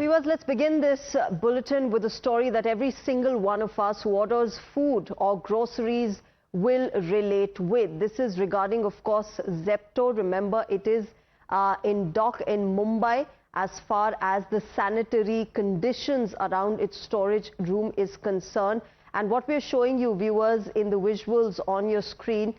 Viewers, let's begin this bulletin with a story that every single one of us who orders food or groceries will relate with. This is regarding, of course, Zepto. Remember, it is in dock in Mumbai as far as the sanitary conditions around its storage room is concerned. And what we're showing you, viewers, in the visuals on your screen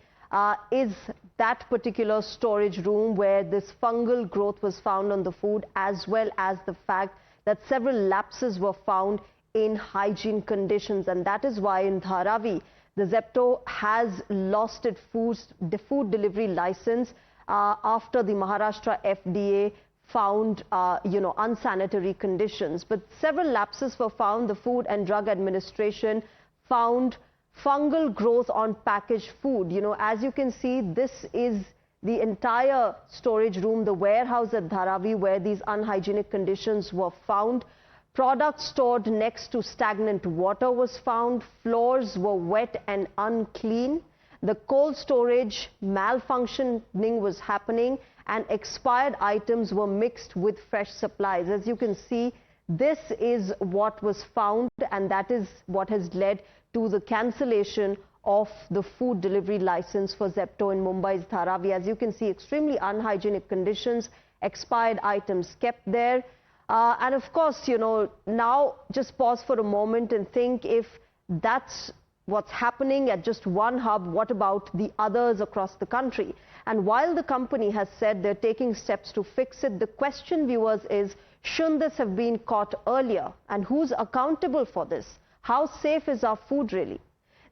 is that particular storage room where this fungal growth was found on the food, as well as the fact that several lapses were found in hygiene conditions. And that is why in Dharavi, the Zepto has lost its food delivery license after the Maharashtra FDA found, unsanitary conditions. But several lapses were found. The Food and Drug Administration found fungal growth on packaged food. As you can see, this is the entire storage room, the warehouse at Dharavi, where these unhygienic conditions were found. Products stored next to stagnant water was found. Floors were wet and unclean. The cold storage malfunctioning was happening, and expired items were mixed with fresh supplies. As you can see, this is what was found, and that is what has led to the cancellation of the food delivery license for Zepto in Mumbai's Dharavi. As you can see, extremely unhygienic conditions, expired items kept there. And of course, now just pause for a moment and think, if that's what's happening at just one hub, what about the others across the country? And while the company has said they're taking steps to fix it, the question, viewers, is, shouldn't this have been caught earlier? And who's accountable for this? How safe is our food really?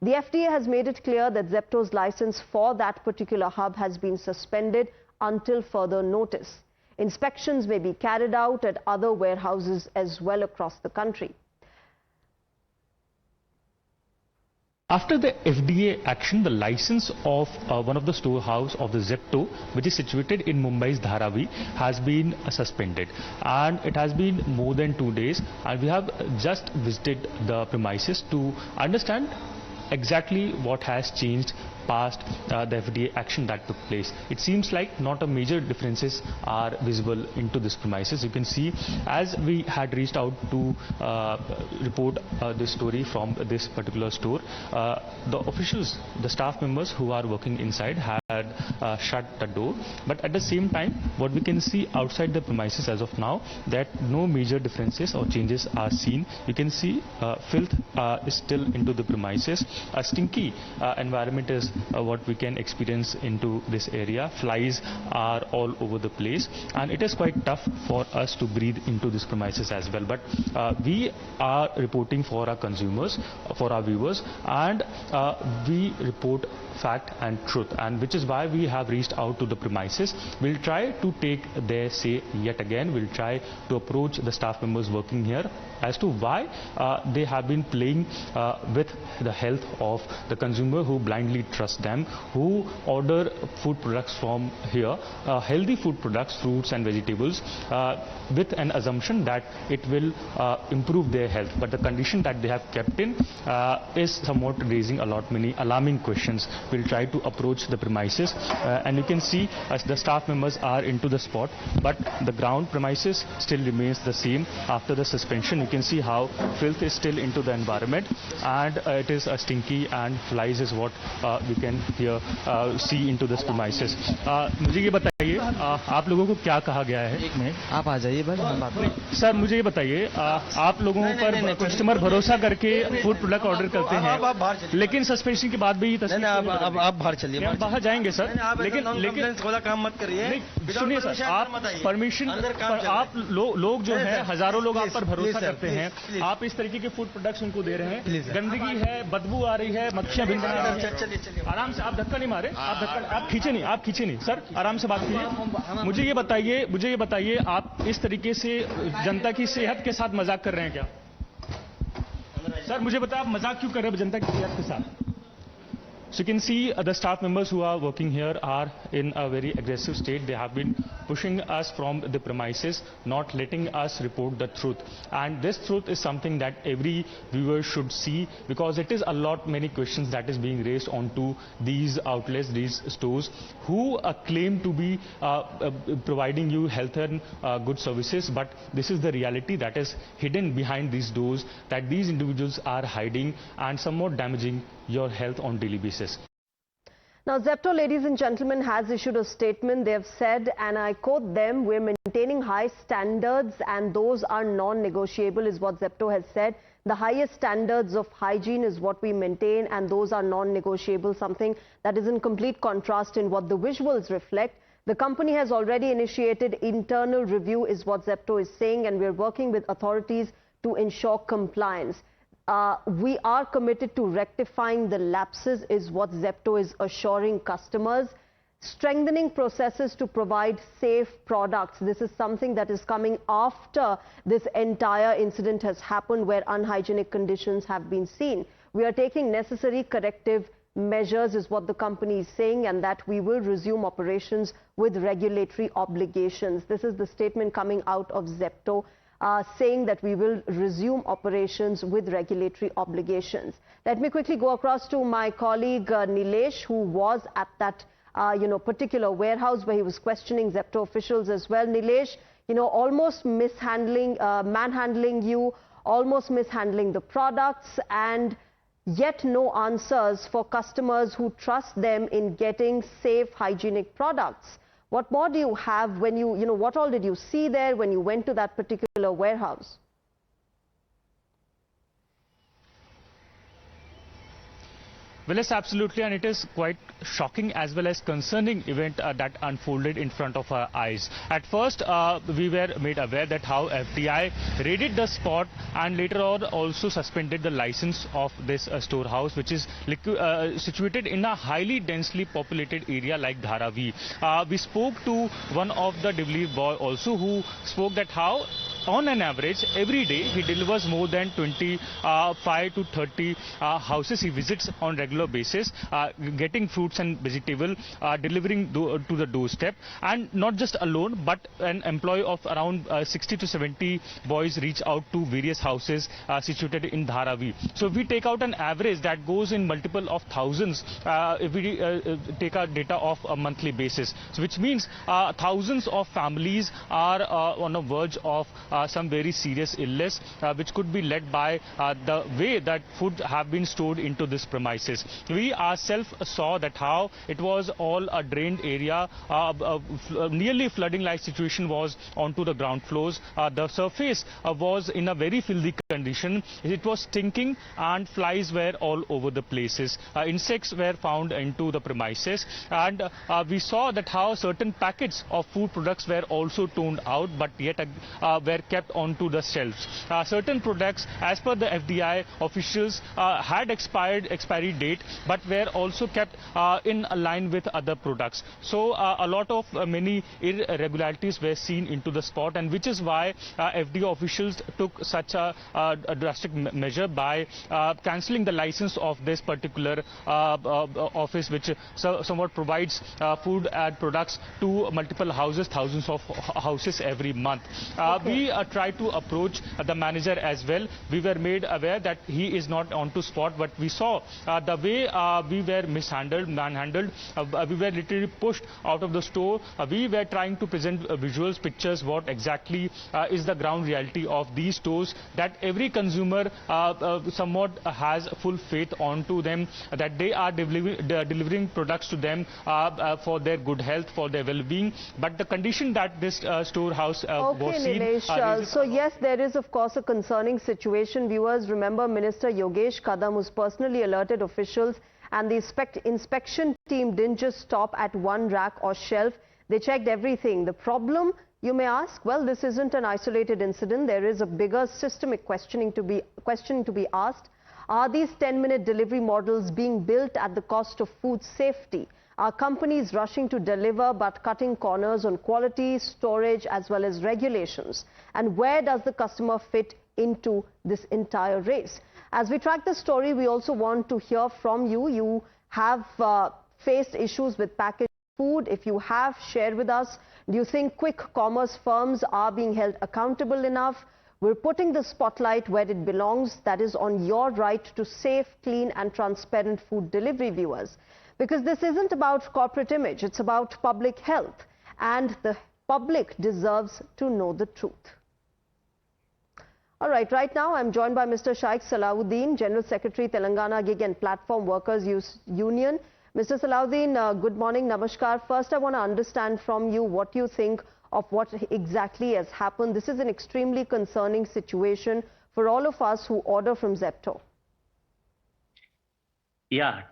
The FDA has made it clear that Zepto's license for that particular hub has been suspended until further notice. Inspections may be carried out at other warehouses as well across the country. After the FDA action, the license of one of the storehouse of the Zepto, which is situated in Mumbai's Dharavi, has been suspended. And it has been more than 2 days. And we have just visited the premises to understand exactly what has changed past the FDA action that took place. It seems like not a major differences are visible into this premises. You can see, as we had reached out to report this story from this particular store, the officials, the staff members who are working inside had shut the door. But at the same time, what we can see outside the premises as of now, that no major differences or changes are seen. You can see filth is still into the premises. A stinky environment is what we can experience into this area. Flies are all over the place, and it is quite tough for us to breathe into this premises as well. But we are reporting for our consumers, for our viewers, and we report fact and truth, and which is why we have reached out to the premises. We'll try to take their say yet again. We'll try to approach the staff members working here as to why they have been playing with the health of the consumer who blindly trust them, who order food products from here, healthy food products, fruits and vegetables, with an assumption that it will improve their health. But the condition that they have kept in is somewhat raising a lot many alarming questions. We'll try to approach the premises, and you can see as the staff members are into the spot, but the ground premises still remains the same after the suspension. You can see how filth is still into the environment, and it is stinky, and flies is what we can here see into this premises. मुझे ये बताइए, आप लोगों को क्या कहा गया है? एक मिनट, आप आ जाइए बस, हम बात करें। सर, मुझे ये बताइए, आप लोगों पर कस्टमर भरोसा करके फूड प्रोडक्ट ऑर्डर करते हैं, लेकिन सस्पेंशन के बाद भी आप बाहर चलिए। हम बाहर जाएंगे सर, लेकिन वाला काम मत करिए। सुनिए सर, आप परमिशन, आप लोग जो है, हजारों लोग आप पर भरोसा करते हैं, आप इस तरीके के फूड प्रोडक्ट्स उनको दे रहे हैं, गंदगी है, बदबू आ रही है, मक्खियां भिन बना रही हैं। आराम से, आप धक्का नहीं मारे, आप खींचे नहीं सर, आराम से बात कीजिए। मुझे ये बताइए, आप इस तरीके से जनता की सेहत के साथ मजाक कर रहे हैं क्या? सर, मुझे बताइए, आप मजाक क्यों कर रहे हैं जनता की सेहत के साथ? So you can see the staff members who are working here are in a very aggressive state. They have been pushing us from the premises, not letting us report the truth. And this truth is something that every viewer should see, because it is a lot many questions that is being raised onto these outlets, these stores, who claim to be providing you health and good services, but this is the reality that is hidden behind these doors, that these individuals are hiding and somewhat damaging your health on daily basis. Now, Zepto, ladies and gentlemen, has issued a statement. They have said, and I quote them, "We're maintaining high standards and those are non-negotiable," is what Zepto has said. The highest standards of hygiene is what we maintain and those are non-negotiable, something that is in complete contrast in what the visuals reflect. The company has already initiated internal review, is what Zepto is saying, and we're working with authorities to ensure compliance. We are committed to rectifying the lapses, is what Zepto is assuring customers. Strengthening processes to provide safe products. This is something that is coming after this entire incident has happened, where unhygienic conditions have been seen. We are taking necessary corrective measures, is what the company is saying, and that we will resume operations with regulatory obligations. This is the statement coming out of Zepto, saying that we will resume operations with regulatory obligations. Let me quickly go across to my colleague Nilesh, who was at that particular warehouse where he was questioning Zepto officials as well. Nilesh, almost manhandling you, almost mishandling the products, and yet no answers for customers who trust them in getting safe, hygienic products. What more do you have when what all did you see there when you went to that particular warehouse? Well, yes, absolutely, and it is quite shocking as well as concerning event that unfolded in front of our eyes. At first, we were made aware that how FDI raided the spot and later on also suspended the license of this storehouse, which is situated in a highly densely populated area like Dharavi. We spoke to one of the delivery boy also, who spoke that how on an average every day he delivers more than 25 to 30 houses he visits on regular basis, getting fruits and vegetable, delivering to the doorstep. And not just alone, but an employee of around 60 to 70 boys reach out to various houses situated in Dharavi. So if we take out an average, that goes in multiple of thousands if we take our data of a monthly basis. So which means thousands of families are on the verge of some very serious illness, which could be led by the way that food have been stored into this premises. We ourselves saw that how it was all a drained area, nearly flooding like situation was onto the ground floors. The surface was in a very filthy condition. It was stinking and flies were all over the places. Insects were found into the premises, and we saw that how certain packets of food products were also torn out, but yet were kept onto the shelves. Certain products, as per the FDI officials, had expiry date, but were also kept in line with other products. So a lot of many irregularities were seen into the spot, and which is why FDI officials took such a drastic measure by cancelling the license of this particular office, which somewhat provides food and products to multiple houses, thousands of houses every month. We tried to approach the manager as well. We were made aware that he is not onto spot, but we saw the way we were manhandled. We were literally pushed out of the store. We were trying to present visuals, pictures, what exactly is the ground reality of these stores, that every consumer somewhat has full faith onto them, that they are delivering products to them for their good health, for their well-being. But the condition that this storehouse was seen... Nilesh, so yes, there is of course a concerning situation. Viewers, remember Minister Yogesh Kadam, who's personally alerted officials, and the inspection team didn't just stop at one rack or shelf. They checked everything. The problem, you may ask, well, this isn't an isolated incident. There is a bigger systemic questioning to be asked. Are these 10-minute delivery models being built at the cost of food safety? Are companies rushing to deliver but cutting corners on quality, storage, as well as regulations? And where does the customer fit into this entire race? As we track the story, we also want to hear from you. You have faced issues with packaged food? If you have, share with us. Do you think quick commerce firms are being held accountable enough? We're putting the spotlight where it belongs, that is on your right to safe, clean and transparent food delivery, viewers. Because this isn't about corporate image, it's about public health, and the public deserves to know the truth. All right now I'm joined by Mr. Shaikh Salahuddin, General Secretary, Telangana Gig and Platform Workers Union. Mr. Salahuddin, good morning, namaskar. First, I want to understand from you what you think of what exactly has happened. This is an extremely concerning situation for all of us who order from Zepto. Yeah.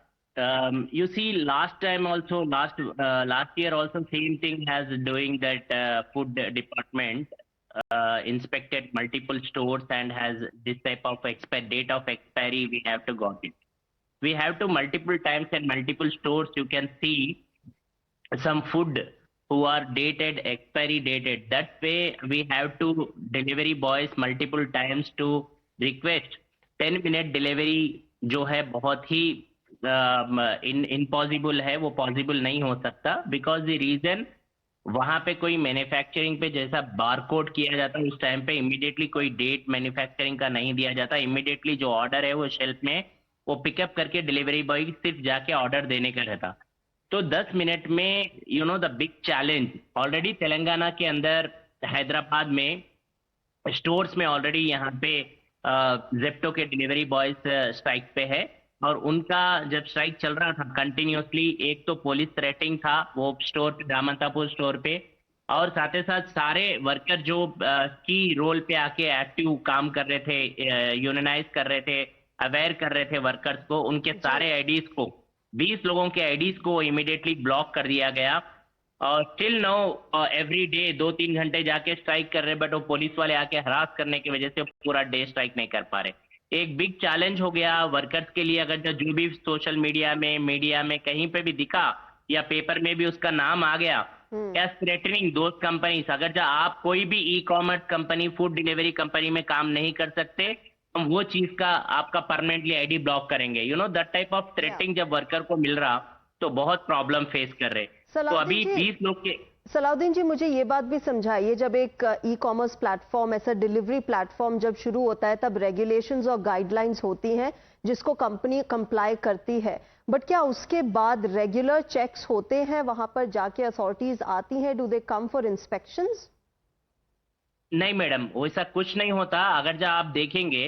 You see, last year also same thing has doing that food department inspected multiple stores and has this type of date of expiry. We have to got it. We have to multiple times and multiple stores. You can see some food who are dated, expiry dated. That way we have to delivery boys multiple times to request 10-minute delivery जो है बहुत ही impossible है, वो possible नहीं हो सकता, because the reason वहाँ पे कोई मैन्युफैक्चरिंग पे जैसा बारकोड किया जाता है उस टाइम पे इमीडिएटली कोई डेट मैन्युफैक्चरिंग का नहीं दिया जाता. इमीडिएटली जो ऑर्डर है वो शेल्फ में वो पिकअप करके डिलीवरी बॉय सिर्फ जाके ऑर्डर देने का रहता. तो 10 मिनट में you know the big challenge already Telangana के अंदर हैदराबाद में स्टोर्स में ऑलरेडी यहाँ पे जेप्टो के डिलीवरी बॉयज स्ट्राइक पे है और उनका जब स्ट्राइक चल रहा था कंटिन्यूसली एक तो पुलिस थ्रेटिंग था वो स्टोर पे दामनतापुर स्टोर पे और साथ ही साथ सारे वर्कर जो की रोल पे आके एक्टिव काम कर रहे थे यूनियनाइज कर रहे थे अवेयर कर रहे थे वर्कर्स को उनके सारे आईडीज को 20 लोगों के आईडीज को इमीडिएटली ब्लॉक कर दिया गया और टिल नाउ एवरी डे 2-3 घंटे जाके स्ट्राइक कर रहे बट वो पुलिस वाले आके हरास करने की वजह से पूरा डे स्ट्राइक नहीं कर पा रहे. एक बिग चैलेंज हो गया वर्कर्स के लिए. अगर जो भी सोशल मीडिया में कहीं पे भी दिखा या पेपर में भी उसका नाम आ गया एज थ्रेटनिंग दोज कंपनीज, अगर जो आप कोई भी e commerce company food delivery company में काम नहीं कर सकते हम वो चीज का आपका परमानेंटली आईडी ब्लॉक करेंगे. You know that type of threatening जब वर्कर को मिल रहा तो बहुत प्रॉब्लम फेस कर रहे. तो अभी 20 लोग के सलाउद्दीन जी मुझे ये बात भी समझाइए, जब एक ई कॉमर्स प्लेटफॉर्म ऐसा डिलीवरी प्लेटफॉर्म जब शुरू होता है तब रेगुलेशंस और गाइडलाइंस होती हैं जिसको कंपनी कंप्लाई करती है, बट क्या उसके बाद रेगुलर चेक्स होते हैं वहां पर जाके अथॉरिटीज आती हैं? Do they come for inspections? नहीं मैडम वैसा कुछ नहीं होता. अगर जो आप देखेंगे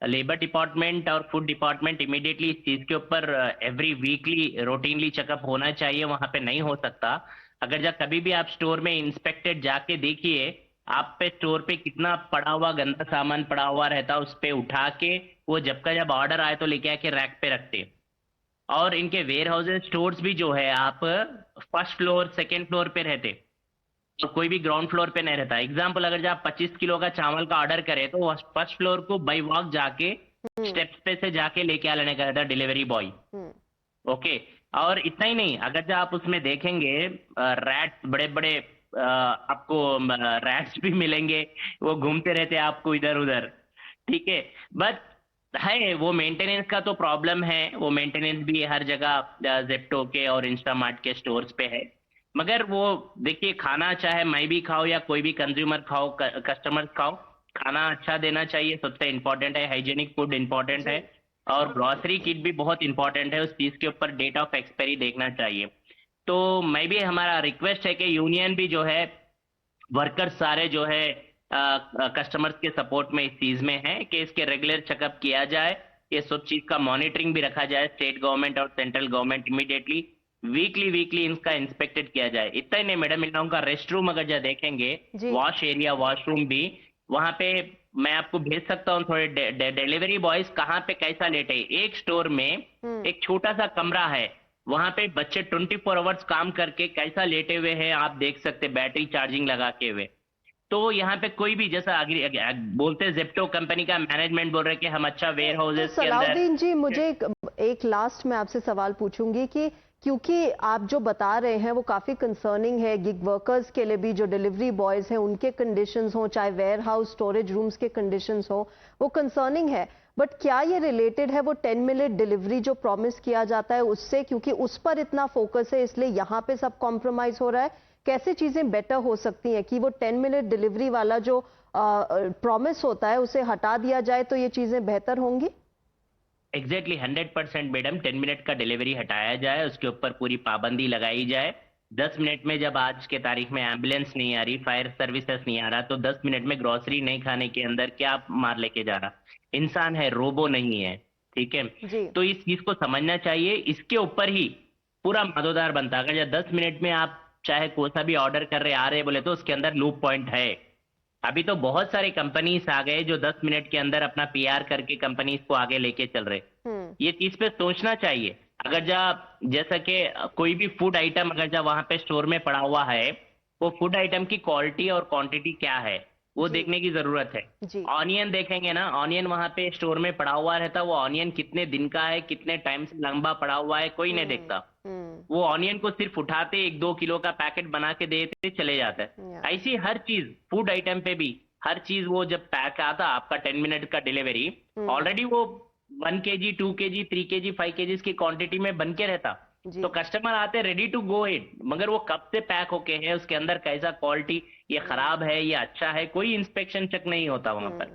लेबर डिपार्टमेंट और फूड डिपार्टमेंट इमीडिएटली इस चीज के ऊपर एवरी वीकली रूटीनली चेकअप होना चाहिए. वहां पे नहीं हो सकता. अगर जब कभी भी आप स्टोर में इंस्पेक्टेड जाके देखिए आप पे स्टोर पे कितना पड़ा हुआ गंदा सामान पड़ा हुआ रहता उस पे उठा के वो जब ऑर्डर आए तो लेके आके रैक पे रखते. और इनके वेयर हाउसेज स्टोर्स भी जो है आप फर्स्ट फ्लोर सेकेंड फ्लोर पे रहते तो कोई भी ग्राउंड फ्लोर पे नहीं रहता. एग्जाम्पल अगर जब आप 25 किलो का चावल का ऑर्डर करें तो फर्स्ट फ्लोर को बाई वॉक जाके स्टेप्स पे से जाके लेके आ लेने का रहता डिलीवरी बॉय. ओके. और इतना ही नहीं, अगर जो आप उसमें देखेंगे रैट्स बड़े बड़े आपको रैट्स भी मिलेंगे वो घूमते रहते हैं आपको इधर उधर. ठीक है. बट है वो मेंटेनेंस का तो प्रॉब्लम है. वो मेंटेनेंस भी हर जगह जेप्टो के और इंस्टामार्ट के स्टोर्स पे है. मगर वो देखिए खाना चाहे मैं भी खाओ या कोई भी कंज्यूमर खाओ कस्टमर्स खाओ खाना अच्छा देना चाहिए. सबसे इम्पोर्टेंट है. हाइजीनिक फूड इम्पोर्टेंट है और ग्रॉसरी किट भी बहुत इंपॉर्टेंट है. उस चीज के ऊपर डेट ऑफ एक्सपायरी देखना चाहिए. तो मैं भी हमारा रिक्वेस्ट है कि यूनियन भी जो है वर्कर्स सारे जो है कस्टमर्स के सपोर्ट में इस चीज में है कि इसके रेगुलर चेकअप किया जाए. ये सब चीज का मॉनिटरिंग भी रखा जाए. स्टेट गवर्नमेंट और सेंट्रल गवर्नमेंट इमीडिएटली वीकली इनका इंस्पेक्टेड किया जाए. इतना ही नहीं मैडम इन लोगों का रेस्ट रूम अगर जो देखेंगे वॉश एरिया वॉशरूम भी वहां पे मैं आपको भेज सकता हूँ थोड़े डिलीवरी बॉयज कहाँ पे कैसा लेटे. एक स्टोर में एक छोटा सा कमरा है वहां पे बच्चे 24 आवर्स काम करके कैसा लेटे हुए हैं आप देख सकते बैटरी चार्जिंग लगा के हुए. तो यहाँ पे कोई भी जैसा बोलते जेप्टो कंपनी का मैनेजमेंट बोल रहे कि हम अच्छा वेयर हाउसेस के अंदर. सलाउद्दीन जी मुझे एक लास्ट मैं आपसे सवाल पूछूंगी कि क्योंकि आप जो बता रहे हैं वो काफ़ी कंसर्निंग है गिग वर्कर्स के लिए भी, जो डिलीवरी बॉयज़ हैं उनके कंडीशंस हो, चाहे वेयर हाउस स्टोरेज रूम्स के कंडीशंस हो, वो कंसर्निंग है। बट क्या ये रिलेटेड है वो 10 मिनट डिलीवरी जो प्रॉमिस किया जाता है उससे, क्योंकि उस पर इतना फोकस है इसलिए यहाँ पे सब कॉम्प्रोमाइज़ हो रहा है? कैसे चीज़ें बेटर हो सकती हैं कि वो 10 मिनट डिलीवरी वाला जो प्रॉमिस होता है उसे हटा दिया जाए तो ये चीज़ें बेहतर होंगी? एग्जैक्टली 100% मैडम, 10 मिनट का डिलीवरी हटाया जाए, उसके ऊपर पूरी पाबंदी लगाई जाए। 10 मिनट में जब आज के तारीख में एम्बुलेंस नहीं आ रही, फायर सर्विसेज नहीं आ रहा, तो 10 मिनट में ग्रोसरी नहीं खाने के अंदर क्या मार लेके जा रहा? इंसान है, रोबो नहीं है। ठीक है, जी। तो इस चीज को समझना चाहिए। इसके ऊपर ही पूरा मदोदार बनता है। अगर 10 मिनट में आप चाहे कोई सा भी ऑर्डर कर रहे आ रहे बोले तो उसके अंदर लूप पॉइंट है। अभी तो बहुत सारे कंपनीज आ गए जो 10 मिनट के अंदर अपना पीआर करके कंपनीज को आगे लेके चल रहे। ये चीज पे सोचना चाहिए। अगर जैसा कि कोई भी फूड आइटम अगर वहां पे स्टोर में पड़ा हुआ है, वो फूड आइटम की क्वालिटी और क्वांटिटी क्या है वो देखने की जरूरत है। ऑनियन देखेंगे ना, ऑनियन वहां पे स्टोर में पड़ा हुआ रहता, वो ऑनियन कितने दिन का है, कितने टाइम से लंबा पड़ा हुआ है, कोई नहीं देखता। वो ऑनियन को सिर्फ उठाते 1-2 किलो का पैकेट बना के देते चले जाता है। ऐसी हर चीज फूड आइटम पे भी, हर चीज वो जब पैक आता आपका 10 मिनट का डिलीवरी, ऑलरेडी वो 1 kg 2 kg 3 kg 5 kg की क्वांटिटी में बन के रहता। तो कस्टमर आते रेडी टू गो इट, मगर वो कब से पैक होके है, उसके अंदर कैसा क्वालिटी, ये खराब है ये अच्छा है, कोई इंस्पेक्शन चेक नहीं होता वहां पर।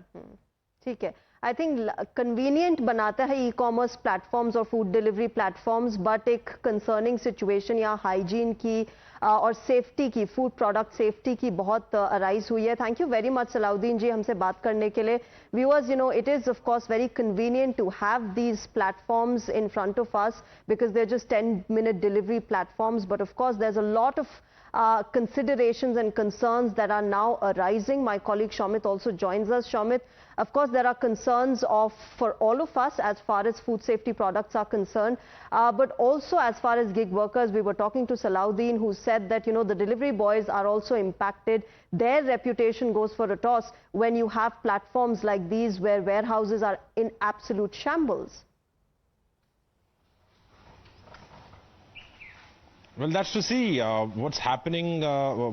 ठीक है, आई थिंक कन्वीनियंट बनाता है ई कॉमर्स प्लेटफॉर्म्स और फूड डिलीवरी प्लेटफॉर्म्स, बट एक कंसर्निंग सिचुएशन यहाँ हाइजीन की और सेफ्टी की, फूड प्रोडक्ट सेफ्टी की बहुत अराइज हुई है। Thank you very much Salauddin ji हमसे बात करने के लिए। Viewers, you know it is of course very convenient to have these platforms in front of us because they're just 10-minute delivery platforms, but of course there's a lot of considerations and concerns that are now arising. My colleague Shamit also joins us. Shamit, of course there are concerns for all of us as far as food safety products are concerned, but also as far as gig workers. We were talking to Salahuddin, who said that, you know, the delivery boys are also impacted. Their reputation goes for a toss when you have platforms like these where warehouses are in absolute shambles. Well, that's to see what's happening.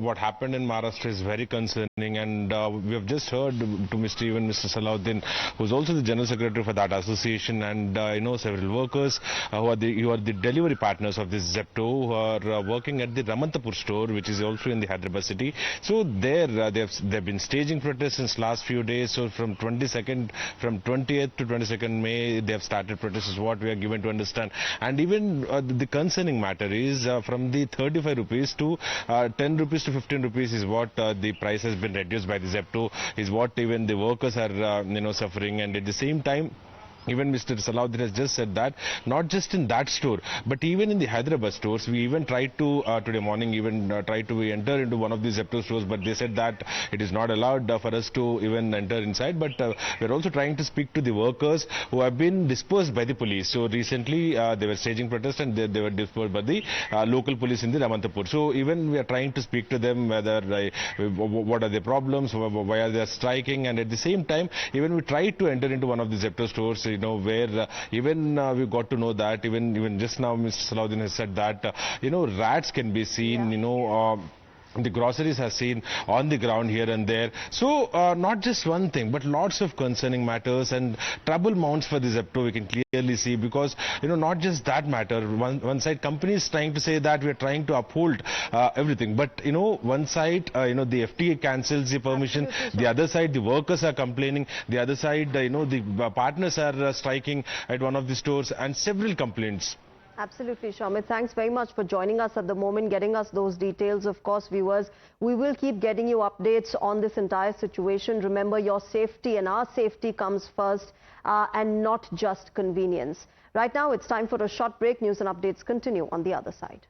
What happened in Maharashtra is very concerning, and we have just heard to Mr. Salahuddin, who's also the general secretary for that association, and you know, several workers who are the delivery partners of this Zepto, who are working at the Ramantapur store, which is also in the Hyderabad city. So there they've been staging protests since last few days. So from 20th to 22nd May, they have started protests, is what we are given to understand. And even the concerning matter is from the 35 rupees to 10 rupees to 15 rupees is what the price has been reduced by the Zepto, is what even the workers are you know, suffering. And at the same time, even Mr. Salahuddin has just said that not just in that store, but even in the Hyderabad stores. We even tried to today morning tried to enter into one of the Zepto stores, but they said that it is not allowed for us to even enter inside. But we're also trying to speak to the workers who have been dispersed by the police. So recently they were staging protests, and they were dispersed by the local police in the Ramantapur. So even we are trying to speak to them whether what are the problems, why are they striking, and at the same time even we tried to enter into one of the Zepto stores, you know, where even we got to know that even just now Mr. Salahuddin has said that you know, rats can be seen, you know, the groceries are seen on the ground here and there. So not just one thing, but lots of concerning matters and trouble mounts for the Zepto we can clearly see, because you know, not just that matter. One side companies trying to say that we are trying to uphold everything, but you know, one side you know, the FTA cancels the permission, the other side the workers are complaining, the other side you know, the partners are striking at one of the stores, and several complaints. Absolutely, Shamit. Thanks very much for joining us at the moment, getting us those details. Of course, viewers, we will keep getting you updates on this entire situation. Remember, your safety and our safety comes first, and not just convenience. Right now, it's time for a short break. News and updates continue on the other side.